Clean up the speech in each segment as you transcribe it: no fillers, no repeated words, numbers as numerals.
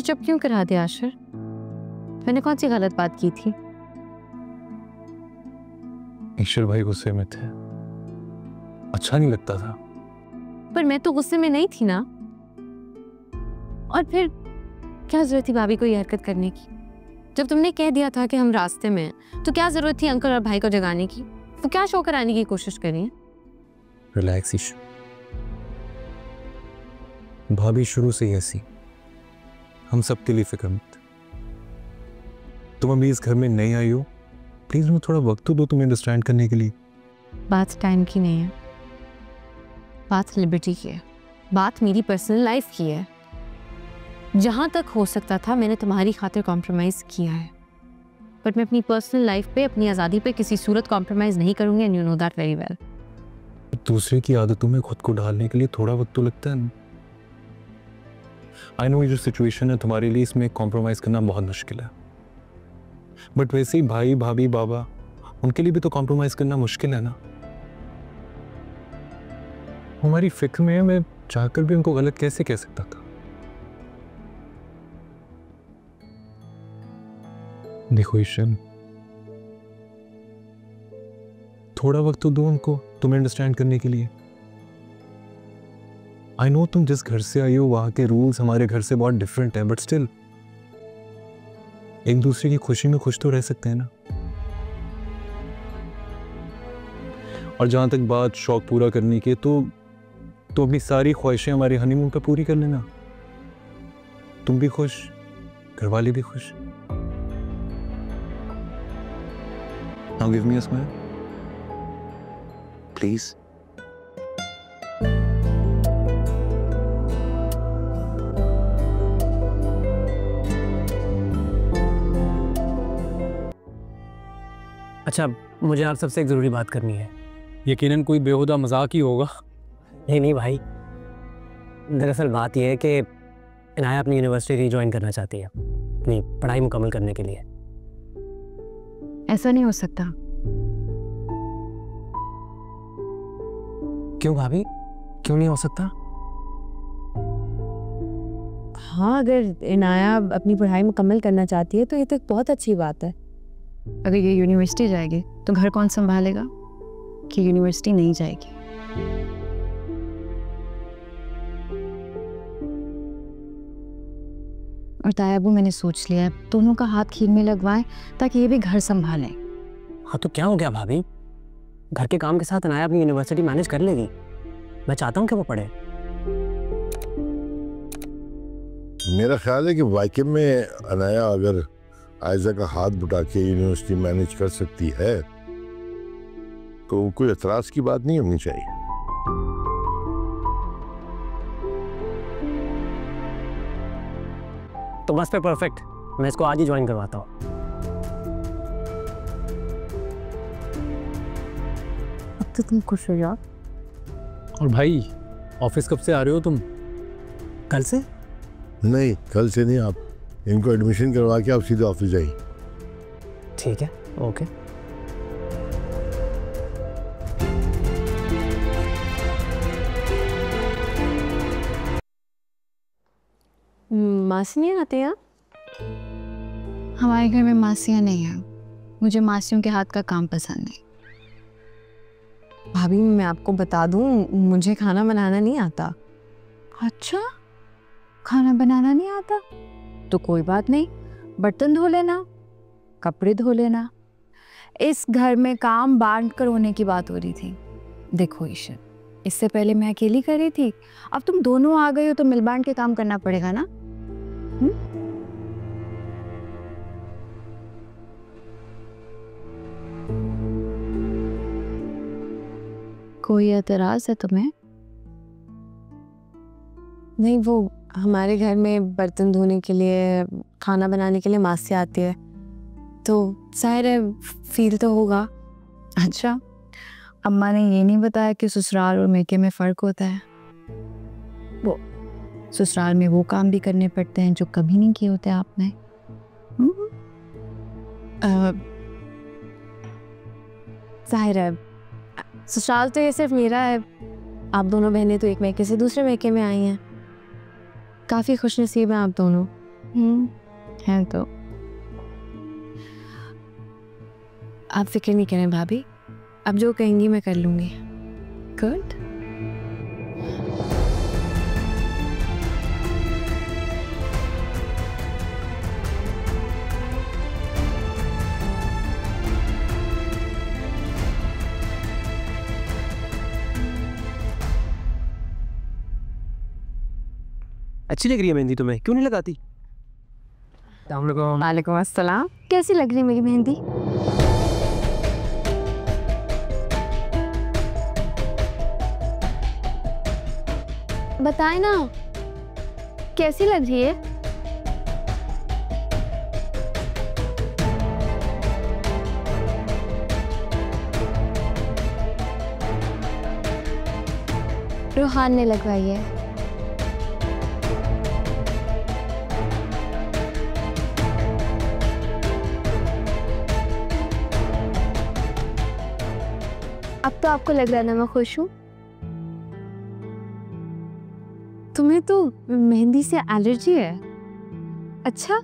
चुप क्यों करा दिया आशिर? मैंने कौन सी गलत बात की थी? ईश्वर भाई गुस्से में थे, अच्छा नहीं लगता था। पर मैं तो गुस्से में नहीं थी ना। और फिर क्या जरूरत थी भाभी को ये हरकत करने की? जब तुमने कह दिया था कि हम रास्ते में हैं, तो क्या जरूरत थी अंकल और भाई को जगाने की? वो क्या शो कराने की कोशिश करी है? रिलैक्स ईशू, भाभी शुरू से ही ऐसी, हम सबके लिए फिक्रमंद। तुम अभी इस घर में नहीं आई हो, प्लीज मुझे थोड़ा वक्त तो दो तुम्हें अंडरस्टैंड करने के लिए। बात टाइम की नहीं है, बात लिबर्टी की है, बात मेरी पर्सनल लाइफ की है। जहां तक हो सकता था मैंने तुम्हारी खातिर कॉम्प्रोमाइज किया है, बट मैं अपनी पर्सनल लाइफ पे, अपनी आज़ादी पे किसी सूरत कॉम्प्रोमाइज नहीं करूंगी, and you know that very well. दूसरे की आदतों में खुद को ढालने के लिए थोड़ा वक्त तो लगता है ना। आई नो ये जो सिचुएशन है तुम्हारे लिए, इसमें कॉम्प्रोमाइज करना बहुत मुश्किल है, बट वैसे ही भाई भाभी बाबा, उनके लिए भी तो कॉम्प्रोमाइज करना मुश्किल है ना। हमारी फिक्र में है, मैं चाहकर भी उनको गलत कैसे कह सकता था। देखो ईशन, थोड़ा वक्त तो दो उनको तुम्हें अंडरस्टैंड करने के लिए। आई नो तुम जिस घर से आई हो वहां के रूल्स हमारे घर से बहुत डिफरेंट है, बट स्टिल एक दूसरे की खुशी में खुश तो रह सकते हैं ना। और जहां तक बात शौक पूरा करने की, तो अपनी सारी ख्वाहिशें हमारे हनीमून पे पूरी कर लेना। तुम भी खुश, घर वाले भी खुश। Now give me a smile, please. अच्छा, मुझे आप सबसे एक ज़रूरी बात करनी है। यकीनन कोई बेहुदा मजाक ही होगा। नहीं भाई, दरअसल बात यह है कि इनाया अपनी यूनिवर्सिटी रीजॉइन करना चाहती है, अपनी पढ़ाई मुकम्मल करने के लिए। ऐसा नहीं हो सकता। क्यों भाभी, क्यों नहीं हो सकता? हाँ, अगर इनाया अपनी पढ़ाई मुकम्मल करना चाहती है तो ये तो एक बहुत अच्छी बात है। अगर ये यूनिवर्सिटी जाएगी तो घर कौन संभालेगा कि यूनिवर्सिटी नहीं जाएगी? और तायाबू, मैंने सोच लिया है दोनों का हाथ खीर में लगवाएं ताकि ये भी घर संभालें। हाँ तो क्या हो गया भाभी, घर के काम के साथ इनाया अपनी यूनिवर्सिटी मैनेज कर लेगी। मैं चाहता हूँ कि वो पढ़े। मेरा ख्याल है कि वाकई में अनाया अगर आयजा का हाथ बुटा के यूनिवर्सिटी मैनेज कर सकती है तो कोई एतराज की बात नहीं होनी चाहिए। तो बस पे परफेक्ट, मैं इसको आज ही ज्वाइन करवाता हूँ। अब तो तुम खुश हो यार। और भाई, ऑफिस कब से आ रहे हो तुम? कल से? नहीं, कल से नहीं, आप इनको एडमिशन करवा के आप सीधे ऑफिस जाइए। ठीक है, ओके। मासी नहीं आते यहाँ? हमारे घर में मासियाँ नहीं हैं। मुझे मासियों के हाथ का काम पसंद नहीं। भाभी, मैं आपको बता दूं, मुझे खाना बनाना नहीं आता। अच्छा, खाना बनाना नहीं आता? तो कोई बात नहीं, बर्तन धो लेना, कपड़े धो लेना। इस घर में काम बांट कर होने की बात हो रही थी। देखो ईशर, इससे पहले मैं अकेली कर रही थी, अब तुम दोनों आ गई हो तो मिल बांट के काम करना पड़ेगा ना। कोई एतराज है तुम्हें? नहीं, वो हमारे घर में बर्तन धोने के लिए, खाना बनाने के लिए मासी आती है, तो जाहिर है फील तो होगा। अच्छा, अम्मा ने ये नहीं बताया कि ससुराल और मेके में फ़र्क होता है? वो ससुराल में वो काम भी करने पड़ते हैं जो कभी नहीं किए होते आपने। जाहिर है ससुराल तो ये सिर्फ मेरा है, आप दोनों बहनें तो एक मैके से दूसरे मैके में आई हैं। काफ़ी खुशनसीब हैं आप दोनों। है तो। आप फिक्र नहीं करें भाभी, अब जो कहेंगी मैं कर लूंगी। गुड। अच्छी लग रही है मेहंदी तुम्हें, क्यों नहीं लगाती? वालेकुम अस्सलाम। कैसी लग रही मेरी मेहंदी? बताए ना, कैसी लग रही है? रूहान ने लगवाई है। अब तो आपको लग रहा है ना मैं खुश हूँ? तुम्हें तो मेहंदी से एलर्जी है। अच्छा,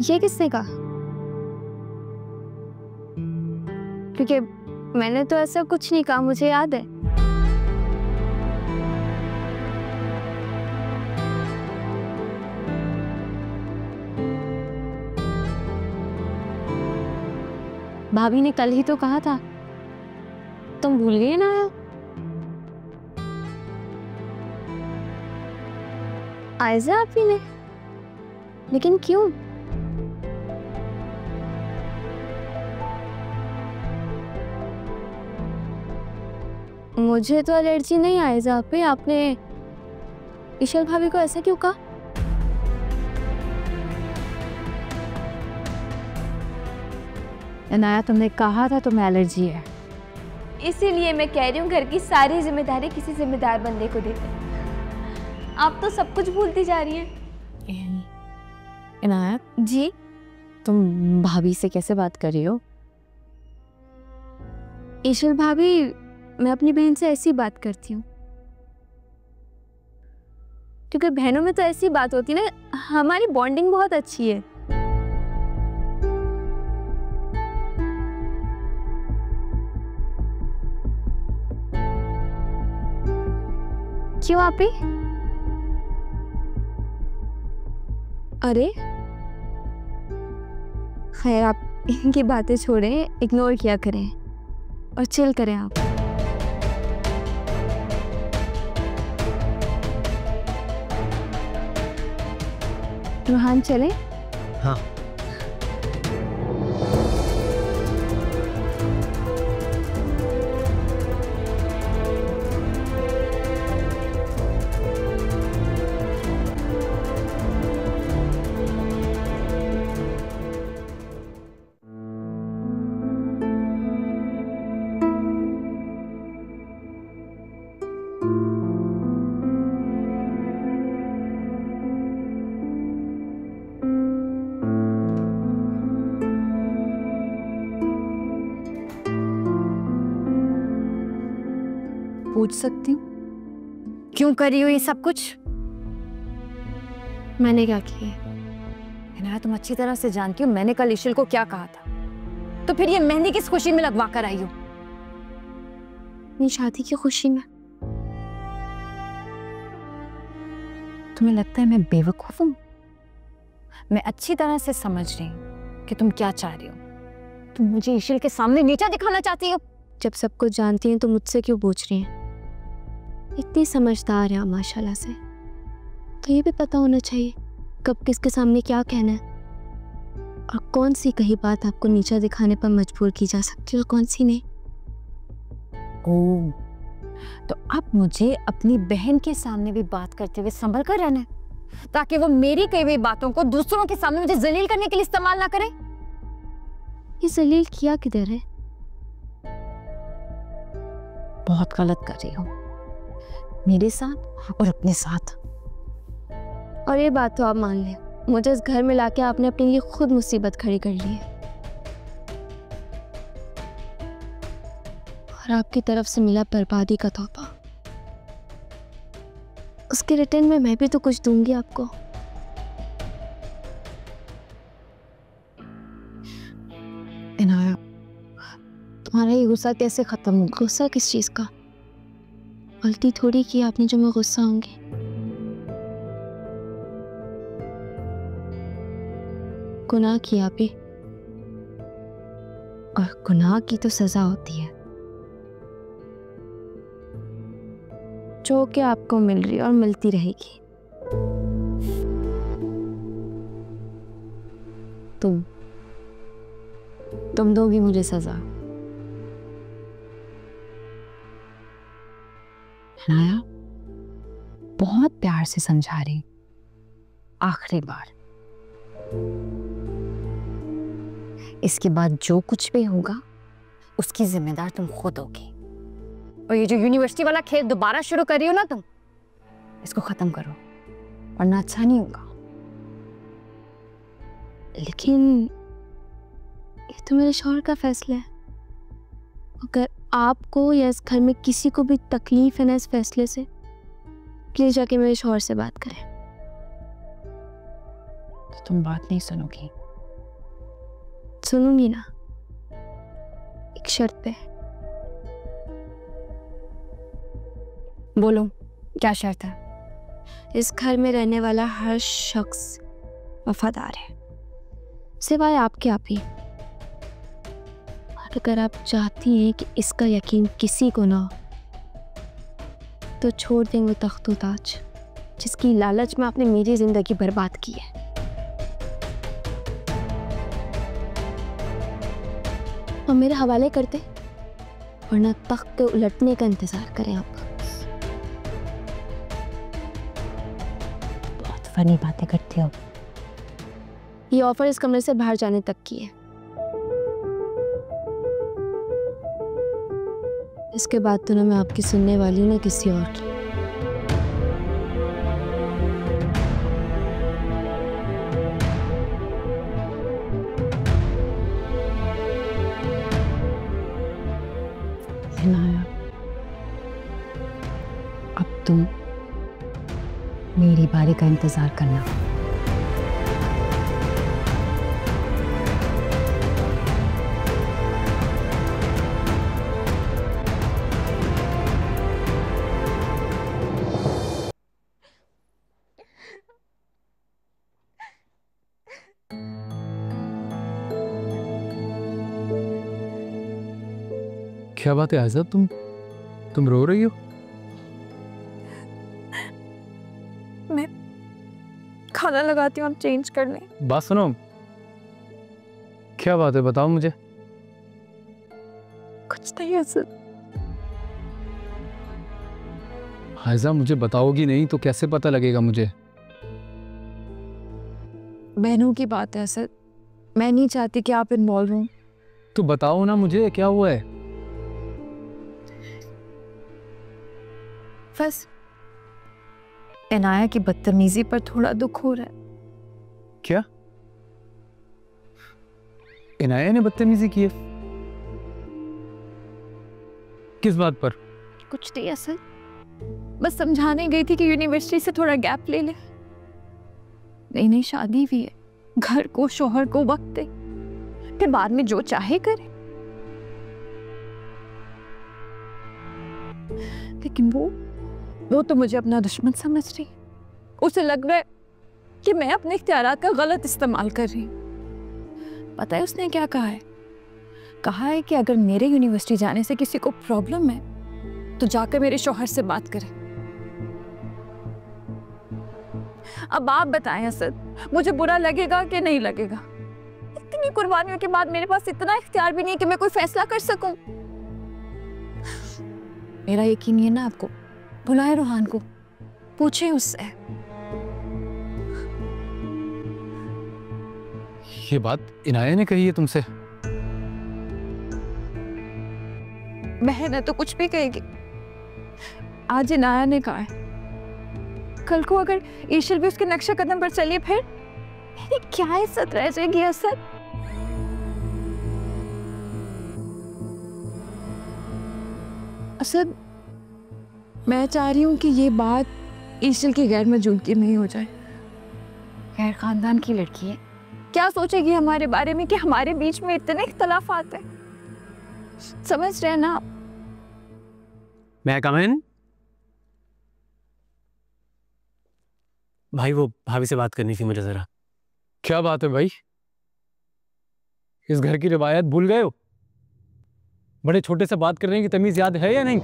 ये किसने कहा? क्योंकि मैंने तो ऐसा कुछ नहीं कहा, मुझे याद है। भाभी ने कल ही तो कहा था, तुम भूल गए ना? आयजा आप ही ने, लेकिन क्यों? मुझे तो एलर्जी नहीं आयजा पे, आपने ईशल भाभी को ऐसा क्यों कहा? अनाया, तुमने कहा था तुम्हें एलर्जी है। इसीलिए मैं कह रही हूँ घर की सारी जिम्मेदारी किसी जिम्मेदार बंदे को देते। आप तो सब कुछ भूलती जा रही हैं। इनायत जी, तुम भाभी से कैसे बात कर रही हो? ईशल भाभी, मैं अपनी बहन से ऐसी बात करती हूँ क्योंकि बहनों में तो ऐसी बात होती है ना, हमारी बॉन्डिंग बहुत अच्छी है। क्यों आप ही? अरे खैर, आप इनकी बातें छोड़ें, इग्नोर किया करें और चिल करें आप। रूहान चले? हाँ। पूछ सकती हूँ क्यों कर रही हो ये सब कुछ? मैंने क्या किया? इनाया, तुम अच्छी तरह से जानती हो मैंने कल ईशल को क्या कहा था, तो फिर ये मेहंदी किस खुशी में लगवा कर आई हो? अपनी शादी की खुशी में। तुम्हें लगता है मैं बेवकूफ हूँ? मैं अच्छी तरह से समझ रही हूँ कि तुम क्या चाह रही हो। तुम मुझे ईशल के सामने नीचा दिखाना चाहती हो। जब सब कुछ जानती हैं तो मुझसे क्यों पूछ रही हैं? इतनी समझदार है माशाल्लाह से, तो ये भी पता होना चाहिए कब किसके सामने क्या कहना है और कौन सी कही बात आपको नीचा दिखाने पर मजबूर की जा सकती है और कौन सी नहीं। ओह, तो अब मुझे अपनी बहन के सामने भी बात करते हुए संभल कर रहना है, ताकि वो मेरी कही हुई बातों को दूसरों के सामने मुझे जलील करने के लिए इस्तेमाल ना करे। ये जलील किया किधर है? बहुत गलत कर रही हो मेरे साथ और अपने साथ। और ये बात तो आप मान लें, मुझे इस घर में लाके आपने अपने लिए खुद मुसीबत खड़ी कर ली है और आपकी तरफ से मिला बर्बादी का तोहफा। उसके रिटर्न में मैं भी तो कुछ दूंगी आपको। इनाया, तुम्हारा ये गुस्सा कैसे खत्म होगा? गुस्सा किस चीज़ का? गलती थोड़ी की आपने जो मैं गुस्सा होंगी। गुनाह किया भी, और गुनाह की तो सजा होती है जो कि आपको मिल रही और मिलती रहेगी। तुम दोगी मुझे सजा। इनाया, बहुत प्यार से समझा रही, आखिरी बार। इसके बाद जो कुछ भी होगा उसकी जिम्मेदार तुम खुद होगी। और ये जो यूनिवर्सिटी वाला खेल दोबारा शुरू कर रही हो ना तुम, इसको खत्म करो वरना अच्छा नहीं होगा। लेकिन ये तो मेरे शौहर का फैसला है। अगर आपको या इस घर में किसी को भी तकलीफ है ना इस फैसले से, प्लीज जाके मेरे शौहर से बात करें। तो तुम बात नहीं सुनोगी? सुनूंगी ना, एक शर्त पे। बोलो, क्या शर्त है? इस घर में रहने वाला हर शख्स वफादार है, सिवाय आपके आप ही। और अगर आप चाहती हैं कि इसका यकीन किसी को ना हो, तो छोड़ दें वो तख्त व ताज जिसकी लालच में आपने मेरी जिंदगी बर्बाद की है। और मेरे हवाले करते, वरना तख्त के उलटने का इंतजार करें आप। बहुत फनी बातें करती हो। ये ऑफर इस कमरे से बाहर जाने तक की है। इसके बाद तो ना मैं आपकी सुनने वाली हूं ना किसी और की। इनाया, अब तुम मेरी बारी का इंतजार करना। क्या बात है आयजा, तुम रो रही हो? मैं खाना लगाती हूँ, आप चेंज कर लें। बात सुनो, क्या बात है बताओ मुझे। कुछ नहीं है सर। आयजा, मुझे बताओगी नहीं तो कैसे पता लगेगा मुझे? बहनों की बात है सर, मैं नहीं चाहती कि आप इन्वॉल्व हों। तो बताओ ना मुझे, क्या हुआ है? बस इनाया की बदतमीजी पर थोड़ा दुख हो रहा है। क्या इनाया ने बदतमीजी की है? किस बात पर? कुछ नहीं है सर, बस समझाने गई थी कि यूनिवर्सिटी से थोड़ा गैप ले ले। नई नई शादी भी है, घर को शोहर को वक्त दे, फिर बाद में जो चाहे करे। लेकिन वो तो मुझे अपना दुश्मन समझ रही। उसे लग रहा है कि मैं अपने इख्तियारात का गलत इस्तेमाल कर रही हूँ। पता है उसने क्या कहा है? कहा है कि अगर मेरे यूनिवर्सिटी जाने से किसी को प्रॉब्लम है तो जाकर मेरे शौहर से बात करें। अब आप बताएं असद, मुझे बुरा लगेगा कि नहीं लगेगा? इतनी कुर्बानियों के बाद मेरे पास इतना इख्तियार भी नहीं है कि मैं कोई फैसला कर सकूं। मेरा यकीन है ना आपको। बुलाए रूहान को, पूछें उससे। ये बात इनाया ने कही है तुमसे? बहन है तो कुछ भी कहेगी। आज इनाया ने कहा है, कल को अगर ईशल भी उसके नक्शे कदम पर चलिए फिर मेरी क्या इज्जत रह जाएगी असद? असद, मैं चाह रही हूँ कि ये बात ईशल की गैर मौजूदगी नहीं हो जाए। खैर खानदान की लड़की है, क्या सोचेगी हमारे बारे में कि हमारे बीच में इतने इख्तलाफात हैं? समझ रहे ना? मैं कम इन? भाई वो भाभी से बात करनी थी मुझे जरा। क्या बात है भाई, इस घर की रिवायत भूल गए हो? बड़े छोटे से बात करने की तमीज याद है या नहीं?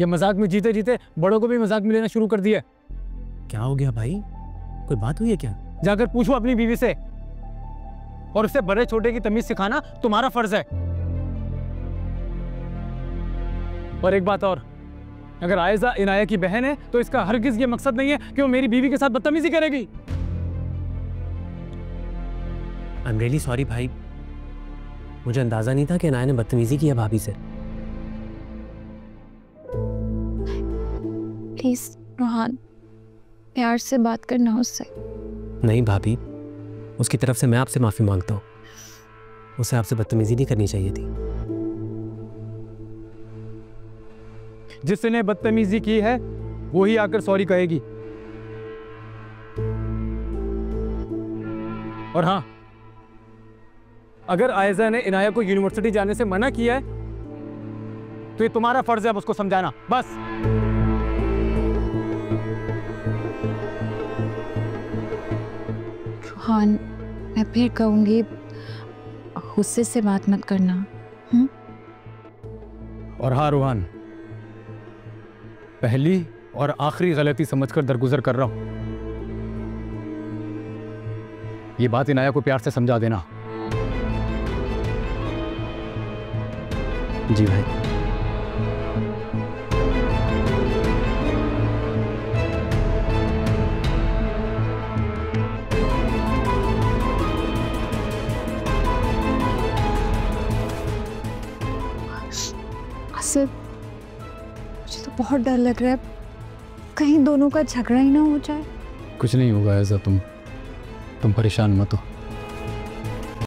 ये मजाक में जीते जीते बड़ों को भी मजाक में लेना शुरू कर दिया। क्या हो गया भाई, कोई बात हुई है क्या? जाकर पूछो अपनी बीवी से, और उससे बड़े छोटे की तमीज सिखाना तुम्हारा फर्ज है। और एक बात और, अगर आयजा इनाया की बहन है तो इसका हरगिज ये मकसद नहीं है कि वो मेरी बीवी के साथ बदतमीजी करेगी। आई एम रियली सॉरी भाई, मुझे अंदाजा नहीं था कि इनाया ने बदतमीजी की है भाभी से। प्लीज रोहान, प्यार से बात करना उससे। नहीं भाभी, उसकी तरफ से मैं आपसे माफी मांगता हूँ, उसे आपसे बदतमीजी नहीं करनी चाहिए थी। जिसने बदतमीजी की है वही आकर सॉरी कहेगी। और हाँ, अगर आयजा ने इनाया को यूनिवर्सिटी जाने से मना किया है तो ये तुम्हारा फर्ज है अब उसको समझाना, बस। रोहान, मैं फिर कहूंगी गुस्से से बात मत करना। और हाँ रोहान, पहली और आखिरी गलती समझकर दरगुजर कर रहा हूं। ये बात इनाया को प्यार से समझा देना। जी भाई। आसिफ, मुझे तो बहुत डर लग रहा है, कहीं दोनों का झगड़ा ही ना हो जाए। कुछ नहीं होगा ऐसा, तुम परेशान मत हो।